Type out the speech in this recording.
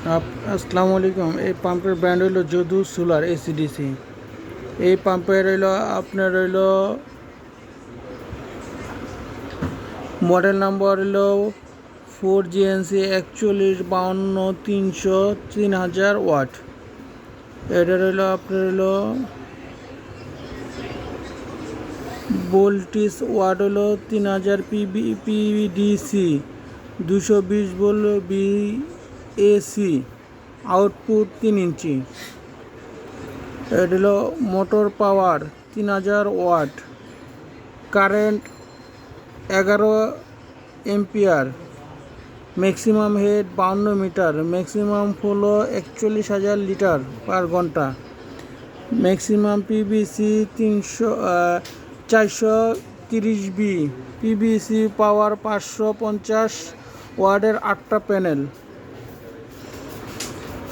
আসসালামু আলাইকুম। এই পাম্পের ব্র্যান্ড হইল যদু সোলার এসিডিসি। এই পাম্পের হইল আপনার হইল মডেল নাম্বার হইল 4GNC 4152 300 ওয়াট। এটার হইল আপনার হইল ভোল্টেজ ওয়াট হইল 3000 PVDC, 220 volt BAC, output 3 inch. এটা হলো motor power 3000 watt, current 11 ampere, maximum head 52 metre, maximum flow 41,000 litre per ঘন্টা, maximum PVC 430 B, PVC power 550 ওয়াটের 8টা প্যানেল।